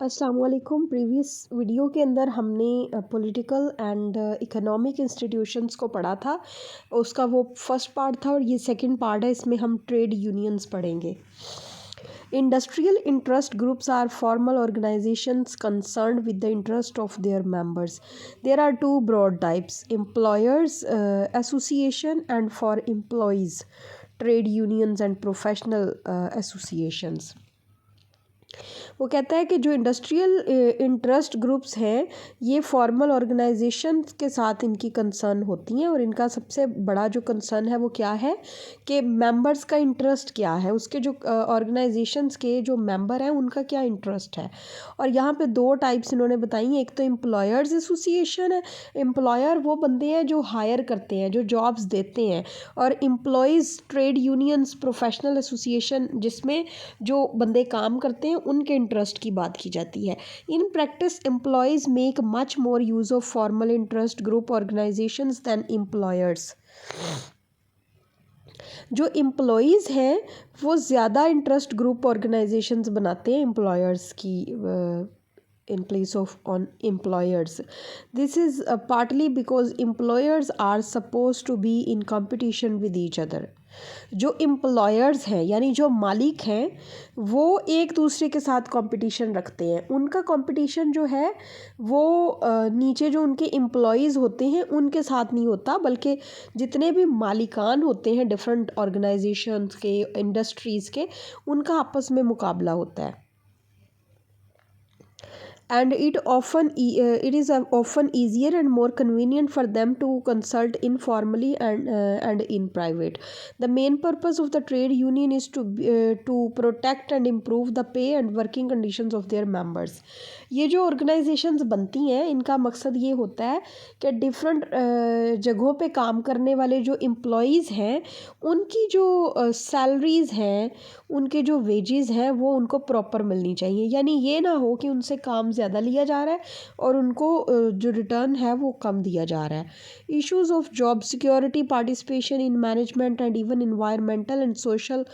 अस्सलाम वालेकुम। Previous video के अंदर हमने पॉलिटिकल एंड इकोनॉमिक इंस्टीट्यूशंस को पढ़ा था। उसका वो फर्स्ट पार्ट था और ये सेकंड पार्ट है। इसमें हम ट्रेड यूनियंस पढ़ेंगे। Industrial interest groups are formal organisations concerned with the interest of their members. There are two broad types, employers association and for employees trade unions and professional associations. वो कहता है कि जो industrial interest groups हैं ये formal organisation के साथ इनकी कंसर्न होती हैं और इनका सबसे बड़ा जो कंसर्न है वो क्या है कि मेंबर्स का इंटरेस्ट क्या है, उसके जो ऑर्गेनाइजेशंस के जो मेंबर हैं उनका क्या इंटरेस्ट है। और यहाँ पे दो टाइप्स इन्होंने बताई हैं। एक तो एम्प्लॉयर्स एसोसिएशन है। एम्प्लॉयर वो बंदे हैं जो हायर करते हैं, जो जॉब्स देते हैं। और employees trade unions professional association जिसमें जो बंदे काम करते हैं उनके इंटरेस्ट की बात की जाती है। In practice employees make much more use of formal interest group organisations than employers. जो एम्प्लॉयज़ हैं वो ज़्यादा इंटरेस्ट ग्रुप ऑर्गेनाइजेशंस बनाते हैं एम्प्लॉयर्स की in place of on employers. This is partly because employers are supposed to be in competition with each other. जो employers हैं यानी जो मालिक हैं वो एक दूसरे के साथ कंपटीशन रखते हैं। उनका कंपटीशन जो है वो नीचे जो उनके एम्प्लॉयज़ होते हैं उनके साथ नहीं होता, बल्कि जितने भी मालिकान होते हैं डिफरेंट ऑर्गेनाइजेशंस के, इंडस्ट्रीज़ के, उनका आपस में मुकाबला होता है। And it is often easier and more convenient for them to consult informally and in private. The main purpose of the trade union is to protect and improve the pay and working conditions of their members. ये जो organisations बनती हैं इनका मकसद ये होता है कि डिफरेंट जगहों पे काम करने वाले जो एम्प्लॉयज़ हैं उनकी जो सैलरीज़ हैं, उनके जो वेजेस हैं वो उनको प्रॉपर मिलनी चाहिए। यानी ये ना हो कि उनसे काम ज़्यादा लिया जा रहा है और उनको जो रिटर्न है वो कम दिया जा रहा है। Issues of job security, participation in management and even environmental and social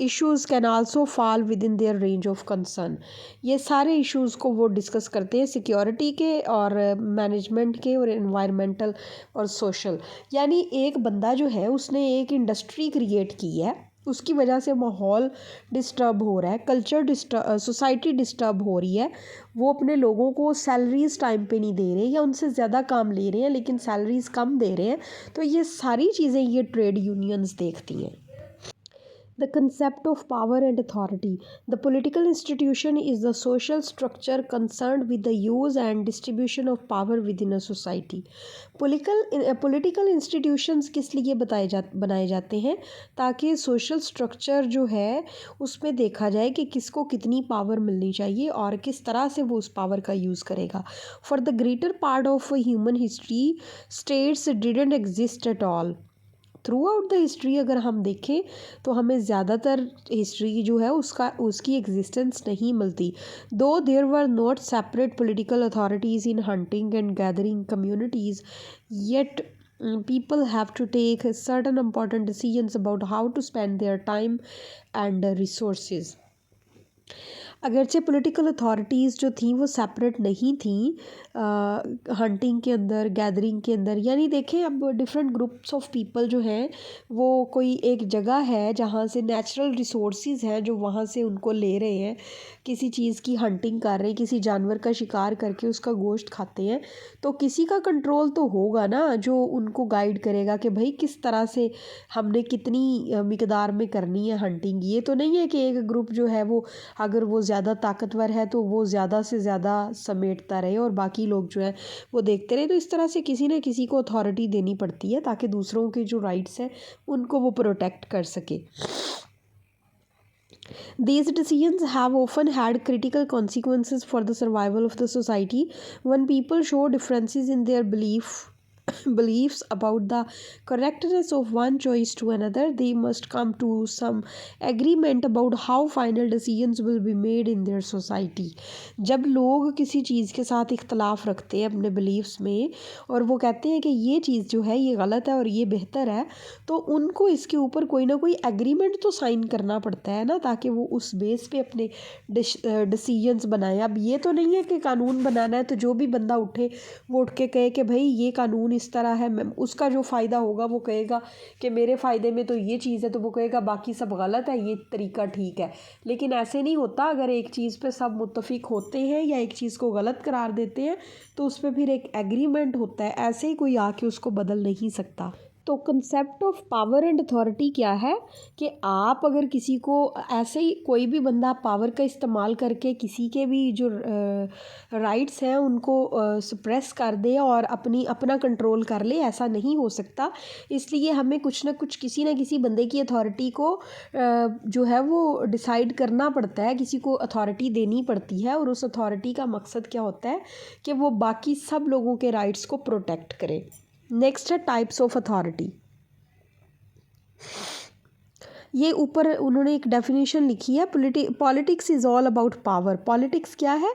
issues can also fall with in their range of concern. ये सारे इश्यूज़ को वो डिस्कस करते हैं, सिक्योरिटी के और मैनेजमेंट के और एनवायरमेंटल और सोशल। यानी एक बंदा जो है उसने एक इंडस्ट्री क्रिएट की है, उसकी वजह से माहौल डिस्टर्ब हो रहा है, कल्चर सोसाइटी डिस्टर्ब हो रही है। वो अपने लोगों को सैलरीज़ टाइम पे नहीं दे रहे या उनसे ज़्यादा काम ले रहे हैं लेकिन सैलरीज़ कम दे रहे हैं। तो ये सारी चीज़ें ये ट्रेड यूनियंस देखती हैं। The concept of power and authority. The political institution is the social structure concerned with the use and distribution of power within a society. Political institutions किस लिए बनाए जाते हैं ताकि सोशल स्ट्रक्चर जो है उसमें देखा जाए कि किसको कितनी पावर मिलनी चाहिए और किस तरह से वो उस पावर का यूज़ करेगा। For the greater part of human history states didn't exist at all. Through out the history अगर हम देखें तो हमें ज़्यादातर हिस्ट्री जो है उसकी एग्जिस्टेंस नहीं मिलती। Though there were not separate political authorities in hunting and gathering communities yet people have to take certain important decisions about how to spend their time and resources. अगरचे पॉलिटिकल अथॉरिटीज़ जो थी वो separate नहीं थी hunting के अंदर, gathering के अंदर। यानी देखें अब डिफरेंट ग्रुप्स ऑफ पीपल जो हैं वो कोई एक जगह है जहाँ से नेचुरल रिसोर्सेज हैं जो वहाँ से उनको ले रहे हैं, किसी चीज़ की हंटिंग कर रहे हैं, किसी जानवर का शिकार करके उसका गोश्त खाते हैं। तो किसी का कंट्रोल तो होगा ना जो उनको गाइड करेगा कि भाई किस तरह से हमने कितनी मिकदार में करनी है हंटिंग। ये तो नहीं है कि एक ग्रुप जो है वो अगर वो ज़्यादा ताकतवर है तो वो ज़्यादा से ज़्यादा समेटता रहे और बाकी लोग जो है वो देखते रहे। तो इस तरह से किसी न किसी को अथॉरिटी देनी पड़ती है ताकि दूसरों के जो राइट्स हैं उनको वो प्रोटेक्ट कर सके। These decisions have often had critical consequences for the survival of the society when people show differences in their belief beliefs about the correctness of one choice to another, they must come to some agreement about how final decisions will be made in their society. जब लोग किसी चीज़ के साथ इख्तलाफ रखते हैं अपने beliefs में और वो कहते हैं कि ये चीज़ जो है ये गलत है और ये बेहतर है, तो उनको इसके ऊपर कोई ना कोई एग्रीमेंट तो साइन करना पड़ता है ना, ताकि वो उस बेस पे अपने डिसीजंस बनाए। अब ये तो नहीं है कि कानून बनाना है तो जो भी बंदा उठे वो उठ के कहे कि भाई ये कानून इस तरह है, उसका जो फ़ायदा होगा वो कहेगा कि मेरे फ़ायदे में तो ये चीज़ है, तो वो कहेगा बाकी सब गलत है, ये तरीका ठीक है। लेकिन ऐसे नहीं होता। अगर एक चीज़ पे सब मुत्तफिक होते हैं या एक चीज़ को गलत करार देते हैं तो उस पर फिर एक एग्रीमेंट होता है, ऐसे ही कोई आके उसको बदल नहीं सकता। तो concept of power and authority क्या है कि आप अगर किसी को ऐसे ही कोई भी बंदा पावर का इस्तेमाल करके किसी के भी जो राइट्स हैं उनको सप्रेस कर दे और अपना कंट्रोल कर ले, ऐसा नहीं हो सकता। इसलिए हमें कुछ ना कुछ किसी ना किसी बंदे की अथॉरिटी को जो है वो डिसाइड करना पड़ता है, किसी को अथॉरिटी देनी पड़ती है। और उस अथॉरिटी का मकसद क्या होता है कि वो बाकी सब लोगों के राइट्स को प्रोटेक्ट करे। नेक्स्ट है टाइप्स ऑफ अथॉरिटी। ये ऊपर उन्होंने एक डेफिनेशन लिखी है, politics is all about power. Politics क्या है?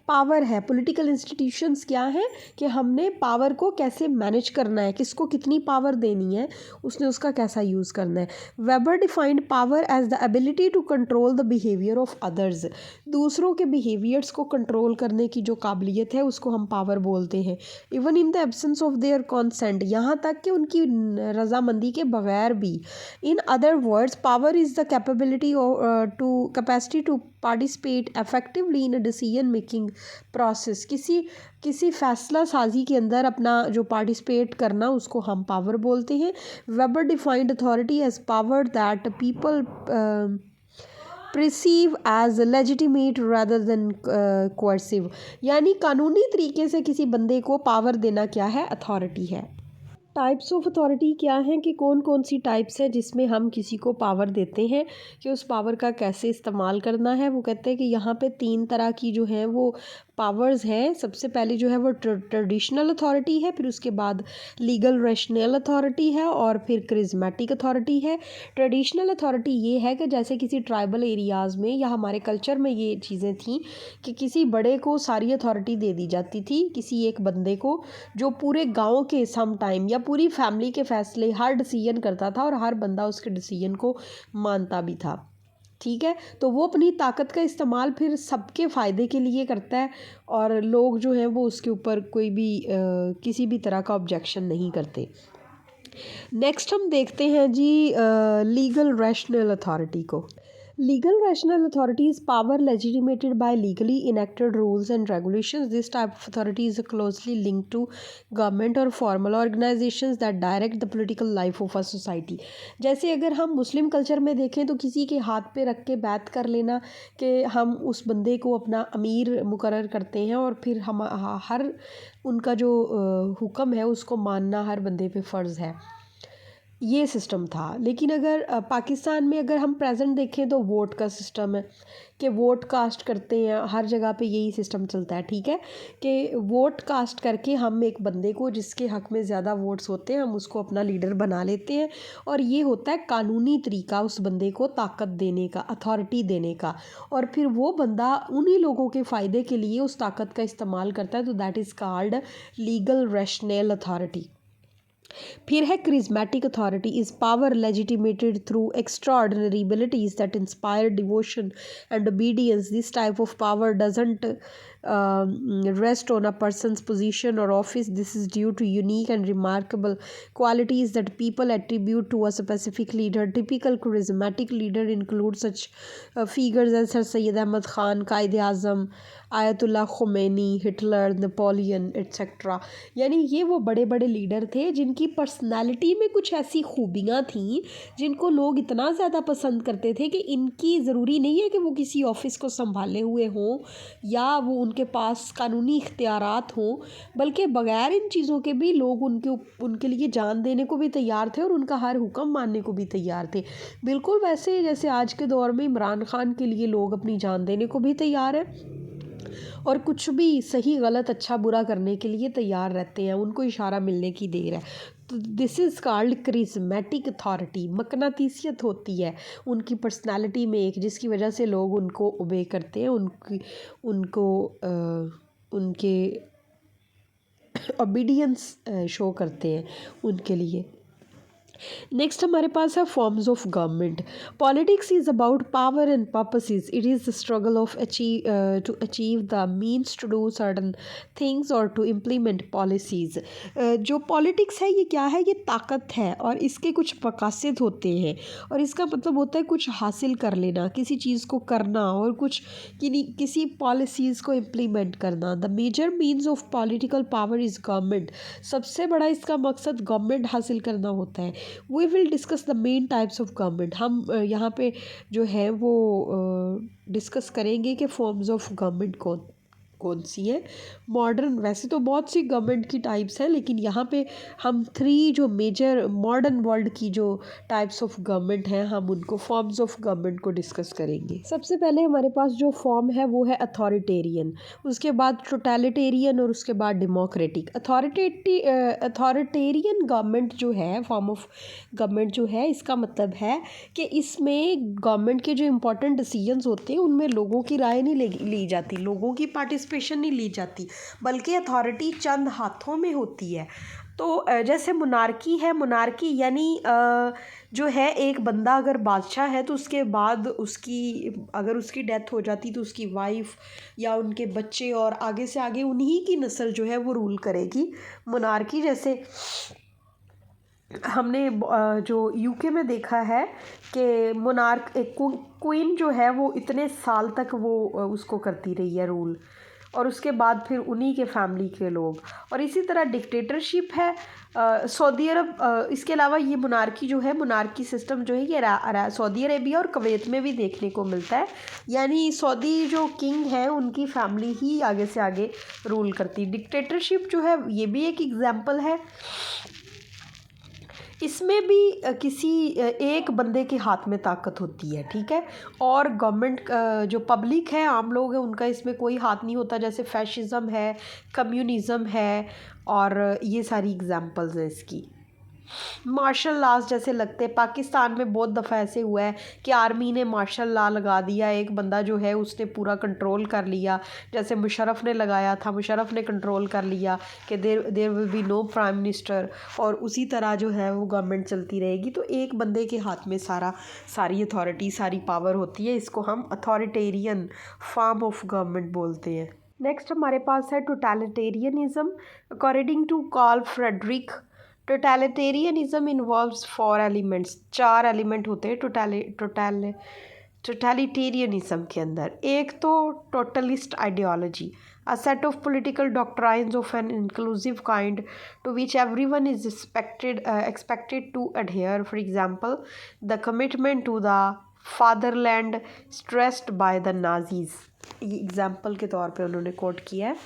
पावर है। पॉलिटिकल इंस्टीट्यूशंस क्या हैं कि हमने पावर को कैसे मैनेज करना है, किसको कितनी पावर देनी है, उसने उसका कैसा यूज़ करना है। Weber defined power as the ability to control the behaviour of others. दूसरों के बिहेवियर्स को कंट्रोल करने की जो काबिलियत है उसको हम पावर बोलते हैं। Even in the absence of their consent, यहाँ तक कि उनकी रजामंदी के बगैर भी। In other words, power is the capacity to participate effectively in a decision making process। किसी फैसला साजी के अंदर अपना जो पार्टिसिपेट करना उसको हम पावर बोलते हैं। Weber defined authority as power that people perceive as legitimate rather than coercive। यानी कानूनी तरीके से किसी बंदे को पावर देना क्या है? अथॉरिटी है। टाइप्स ऑफ अथॉरिटी क्या हैं कि कौन कौन सी टाइप्स है जिसमें हम किसी को पावर देते हैं कि उस पावर का कैसे इस्तेमाल करना है। वो कहते हैं कि यहाँ पे 3 तरह की जो है वो पावर्स हैं। सबसे पहले जो है वो ट्रेडिशनल अथॉरिटी है, फिर उसके बाद लीगल रैशनल अथॉरिटी है और फिर क्रिज्मेटिक अथॉरिटी है। ट्रेडिशनल अथॉरिटी ये है कि जैसे किसी ट्राइबल एरियाज़ में या हमारे कल्चर में ये चीज़ें थी कि किसी बड़े को सारी अथॉरिटी दे दी जाती थी, किसी एक बंदे को, जो पूरे गाँव के सम टाइम या पूरी फैमिली के फैसले हर डिसीजन करता था और हर बंदा उसके डिसीजन को मानता भी था। ठीक है, तो वो अपनी ताकत का इस्तेमाल फिर सबके फ़ायदे के लिए करता है और लोग जो हैं वो उसके ऊपर कोई भी किसी भी तरह का ऑब्जेक्शन नहीं करते। नेक्स्ट हम देखते हैं जी लीगल रैशनल अथॉरिटी को। Legal rational authority is power legitimated by legally enacted rules and regulations. This type of authority is closely linked to government or formal organizations that direct the political life of a society. जैसे अगर हम Muslim culture में देखें तो किसी के हाथ पे रख के बैत कर लेना कि हम उस बंदे को अपना अमीर मुकर्रर करते हैं और फिर हम हर उनका जो हुक्म है उसको मानना हर बंदे पे फ़र्ज़ है, ये सिस्टम था। लेकिन अगर पाकिस्तान में अगर हम प्रेजेंट देखें तो वोट का सिस्टम है कि वोट कास्ट करते हैं, हर जगह पे यही सिस्टम चलता है। ठीक है, कि वोट कास्ट करके हम एक बंदे को जिसके हक़ में ज़्यादा वोट्स होते हैं हम उसको अपना लीडर बना लेते हैं और ये होता है कानूनी तरीका उस बंदे को ताकत देने का, अथॉरिटी देने का, और फिर वो बंदा उन्हीं लोगों के फ़ायदे के लिए उस ताकत का इस्तेमाल करता है। तो that is called legal rational authority. फिर है charismatic authority is power legitimated through extraordinary abilities that inspire devotion and obedience. This type of power doesn't rest on a person's position or office. This is due to unique and remarkable qualities that people attribute to a specific leader. Typical charismatic leader include such figures as Sir Syed Ahmad Khan, Qaid-e-Azam, ayatollah Khomeini, Hitler, Napoleon etcetera. यानी ये वो बड़े बड़े leader थे जिनकी personality में कुछ ऐसी खूबियाँ थीं जिनको लोग इतना ज़्यादा पसंद करते थे कि इनकी ज़रूरी नहीं है कि वो किसी ऑफ़िस को संभाले हुए हों या वो उनके पास कानूनी इख्तियारात हों, बल्कि बग़ैर इन चीज़ों के भी लोग उनके लिए जान देने को भी तैयार थे और उनका हर हुक्म मानने को भी तैयार थे। बिल्कुल वैसे जैसे आज के दौर में इमरान खान के लिए लोग अपनी जान देने को भी तैयार हैं। और कुछ भी सही गलत अच्छा बुरा करने के लिए तैयार रहते हैं, उनको इशारा मिलने की देर है। तो this is called charismatic authority. मकनातीसियत होती है उनकी पर्सनालिटी में एक, जिसकी वजह से लोग उनको ओबे करते हैं, उनको उनके ओबीडियंस शो करते हैं उनके लिए। नेक्स्ट हमारे पास है forms of government. Politics is about power and purposes. It is the struggle of to achieve the means to do certain things और टू इम्प्लीमेंट पॉलिसीज़। जो पॉलिटिक्स है ये क्या है, ये ताकत है और इसके कुछ मकासद होते हैं, और इसका मतलब होता है कुछ हासिल कर लेना, किसी चीज़ को करना और कुछ किसी पॉलिसीज़ को इम्प्लीमेंट करना। The major means of political power is government. सबसे बड़ा इसका मकसद गवर्नमेंट हासिल करना होता है। We will discuss the main types of government. हम यहाँ पे जो है वो डिस्कस करेंगे कि फॉर्म्स ऑफ गवर्नमेंट कौन कौन सी है। मॉडर्न, वैसे तो बहुत सी गवर्नमेंट की टाइप्स हैं, लेकिन यहाँ पे हम 3 जो मेजर मॉडर्न वर्ल्ड की जो टाइप्स ऑफ गवर्नमेंट हैं, हम उनको फॉर्म्स ऑफ गवर्नमेंट को डिस्कस करेंगे। सबसे पहले हमारे पास जो फॉर्म है वो है अथॉरिटेरियन, उसके बाद टोटलिटेरियन और उसके बाद डेमोक्रेटिक। अथॉरिटेरियन गवर्नमेंट जो है, फॉर्म ऑफ गवर्नमेंट जो है, इसका मतलब है कि इसमें गवर्नमेंट के जो इम्पोर्टेंट डिसीजंस होते हैं उनमें लोगों की राय नहीं ली जाती, लोगों की पार्टिसिपेशन नहीं ली जाती, बल्कि अथॉरिटी चंद हाथों में होती है। तो जैसे मोनार्की है, मोनार्की यानी जो है एक बंदा अगर बादशाह है तो उसके बाद अगर उसकी डेथ हो जाती तो उसकी वाइफ या उनके बच्चे और आगे से आगे उन्हीं की नस्ल जो है वो रूल करेगी। मोनार्की जैसे हमने जो यूके में देखा है कि मोनार्क एक क्वीन जो है वो इतने साल तक वो उसको करती रही है रूल, और उसके बाद फिर उन्हीं के फैमिली के लोग। और इसी तरह डिक्टेटरशिप है सऊदी अरब। इसके अलावा ये मोनार्की जो है, मोनार्की सिस्टम जो है ये सऊदी अरेबिया और कुवैत में भी देखने को मिलता है। यानी सऊदी जो किंग है उनकी फैमिली ही आगे से आगे रूल करती। डिक्टेटरशिप जो है ये भी एक एग्जाम्पल है। इसमें भी किसी एक बंदे के हाथ में ताकत होती है, ठीक है, और गवर्नमेंट जो पब्लिक है, आम लोग हैं, उनका इसमें कोई हाथ नहीं होता। जैसे फैशिज़्म है, कम्युनिज़म है, और ये सारी एग्जांपल्स हैं इसकी। मार्शल लॉज जैसे लगते हैं, पाकिस्तान में बहुत दफ़ा ऐसे हुआ है कि आर्मी ने मार्शल लॉ लगा दिया, एक बंदा जो है उसने पूरा कंट्रोल कर लिया, जैसे मुशर्रफ ने लगाया था, मुशर्रफ ने कंट्रोल कर लिया कि there will be no prime minister, और उसी तरह जो है वो गवर्नमेंट चलती रहेगी। तो एक बंदे के हाथ में सारी अथॉरिटी, सारी पावर होती है। इसको हम अथॉरिटेरियन फॉर्म ऑफ गवर्नमेंट बोलते हैं। नेक्स्ट हमारे पास है totalitarianism. According to Carl Friedrich, totalitarianism involves 4 elements. 4 element होते हैं टोटलिटेरियनिज्म के अंदर। एक तो totalist ideology, a set of political doctrines of an inclusive kind to which everyone is expected to adhere. For example, the commitment to the fatherland stressed by the Nazis. ये example के तौर पे उन्होंने coat किया है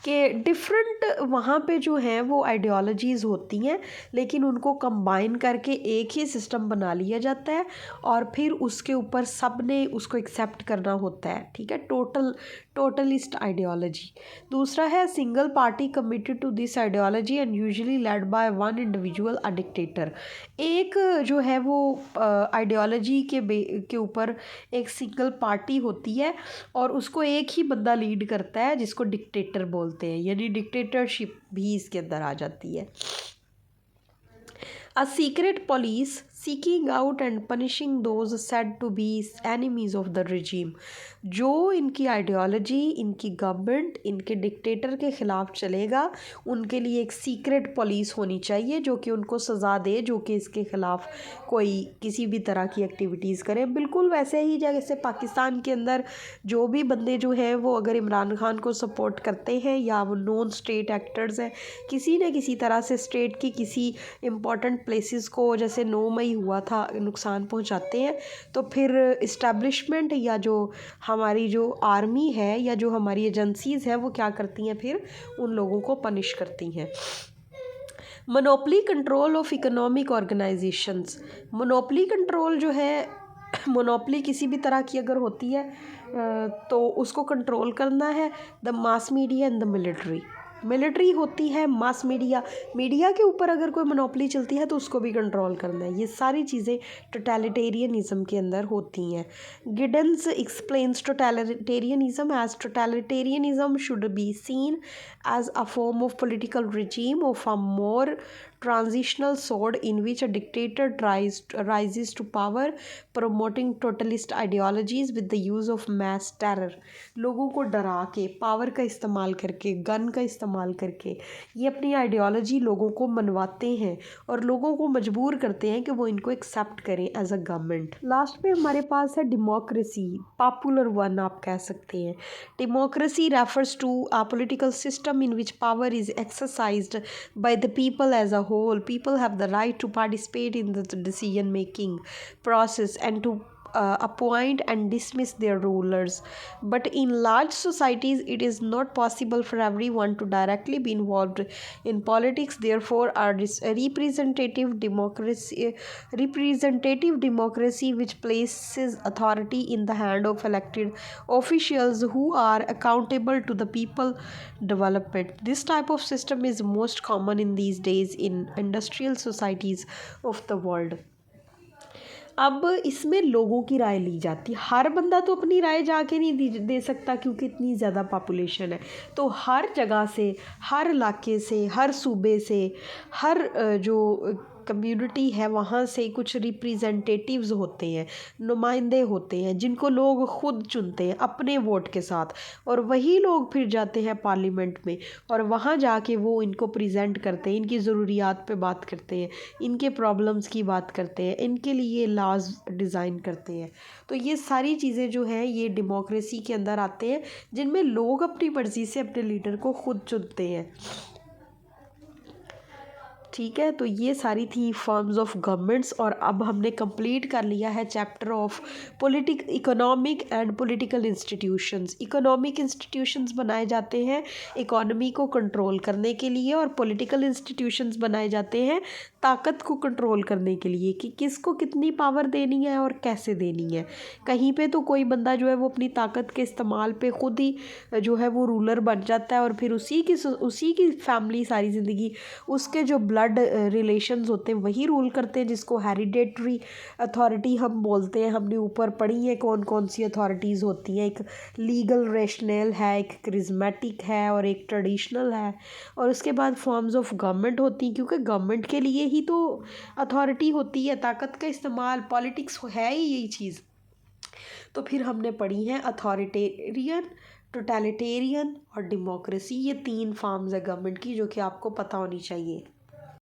कि different वहाँ पे जो हैं वो आइडियोलॉजीज़ होती हैं, लेकिन उनको कंबाइन करके एक ही सिस्टम बना लिया जाता है और फिर उसके ऊपर सब ने उसको एक्सेप्ट करना होता है, ठीक है। Totalist ideology. दूसरा है single party committed to this ideology and usually led by one individual a dictator. एक जो है वो आइडियोलॉजी के ऊपर एक सिंगल पार्टी होती है और उसको एक ही बंदा लीड करता है, जिसको डिक्टेटर बोलते हैं, यानी डिक्टेटरशिप भी इसके अंदर आ जाती है। A secret police seeking out and punishing those said to be enemies of the regime। जो इनकी आइडियोलॉजी, इनकी गवर्नमेंट, इनके डिक्टेटर के ख़िलाफ़ चलेगा, उनके लिए एक सीक्रेट पुलिस होनी चाहिए जो कि उनको सज़ा दे, जो कि इसके ख़िलाफ़ कोई किसी भी तरह की एक्टिविटीज़ करे। बिल्कुल वैसे ही जैसे पाकिस्तान के अंदर जो भी बंदे जो हैं वो अगर इमरान खान को सपोर्ट करते हैं या वो नॉन स्टेट एक्टर्स हैं, किसी न किसी तरह से स्टेट की किसी इम्पॉर्टेंट प्लेसेस को, जैसे 9 मई हुआ था, नुकसान पहुंचाते हैं, तो फिर इस्टेब्लिशमेंट या जो हमारी जो आर्मी है या जो हमारी एजेंसीज़ हैं वो क्या करती हैं, फिर उन लोगों को पनिश करती हैं। Monopoly control of economic organisations. Monopoly control जो है मोनोपली किसी भी तरह की अगर होती है तो उसको कंट्रोल करना है the mass media and the military होती है, मास मीडिया, मीडिया के ऊपर अगर कोई मोनोपली चलती है तो उसको भी कंट्रोल करना है। ये सारी चीज़ें टोटलिटेरियनिज्म के अंदर होती हैं। Giddens explains totalitarianism should be seen as a form of political regime of a more transitional sort in which a dictator rises to power, promoting totalist ideologies with the use of mass terror। लोगों को डरा के, power का इस्तेमाल करके, gun का इस्तेमाल करके ये अपनी आइडियोलॉजी लोगों को मनवाते हैं और लोगों को मजबूर करते हैं कि वो इनको एक्सेप्ट करें एज अ गवर्नमेंट। लास्ट में हमारे पास है डेमोक्रेसी, पॉपुलर वन आप कह सकते हैं। Democracy refers to a political system in which power is exercised by the people as a whole. People have the right to participate in the decision making process and to appoint and dismiss their rulers. But in large societies, it is not possible for everyone to directly be involved in politics. Therefore, a representative democracy which places authority in the hand of elected officials who are accountable to the people development. This type of system is most common in these days in industrial societies of the world. अब इसमें लोगों की राय ली जाती है। हर बंदा तो अपनी राय जाके नहीं दे सकता क्योंकि इतनी ज़्यादा पॉपुलेशन है। तो हर जगह से, हर इलाके से, हर सूबे से, हर जो कम्युनिटी है वहाँ से कुछ रिप्रेजेंटेटिव्स होते हैं, नुमाइंदे होते हैं जिनको लोग खुद चुनते हैं अपने वोट के साथ, और वही लोग फिर जाते हैं पार्लियामेंट में और वहाँ जाके वो इनको प्रेजेंट करते हैं, इनकी ज़रूरियात पे बात करते हैं, इनके प्रॉब्लम्स की बात करते हैं, इनके लिए लॉज डिज़ाइन करते हैं। तो ये सारी चीज़ें जो हैं ये डेमोक्रेसी के अंदर आते हैं जिनमें लोग अपनी मर्ज़ी से अपने लीडर को खुद चुनते हैं। ठीक है, तो ये सारी थी फॉर्म्स ऑफ गवर्नमेंट्स और अब हमने कंप्लीट कर लिया है chapter of economic and political institutions. Economic institutions बनाए जाते हैं इकोनॉमी को कंट्रोल करने के लिए और पॉलिटिकल इंस्टीट्यूशंस बनाए जाते हैं ताकत को कंट्रोल करने के लिए कि किसको कितनी पावर देनी है और कैसे देनी है। कहीं पे तो कोई बंदा जो है वो अपनी ताकत के इस्तेमाल पे खुद ही जो है वो रूलर बन जाता है और फिर उसी की फैमिली सारी ज़िंदगी, उसके जो ब्लड रिलेशंस होते हैं वही रूल करते हैं, जिसको हेरिडेटरी अथॉरिटी हम बोलते हैं। हमने ऊपर पढ़ी है कौन कौन सी अथॉरिटीज़ होती हैं। एक लीगल रेशनल है, एक क्रिज्मेटिक है और एक ट्रेडिशनल है। और उसके बाद फॉर्म्स ऑफ गवर्नमेंट होती हैं क्योंकि गवर्नमेंट के लिए ही तो अथॉरिटी होती है, ताकत का इस्तेमाल, पॉलिटिक्स है ही यही चीज़। तो फिर हमने पढ़ी हैं अथॉरिटेरियन, टोटलिटेरियन और डेमोक्रेसी। ये 3 फॉर्म्स है गवर्नमेंट की जो कि आपको पता होनी चाहिए।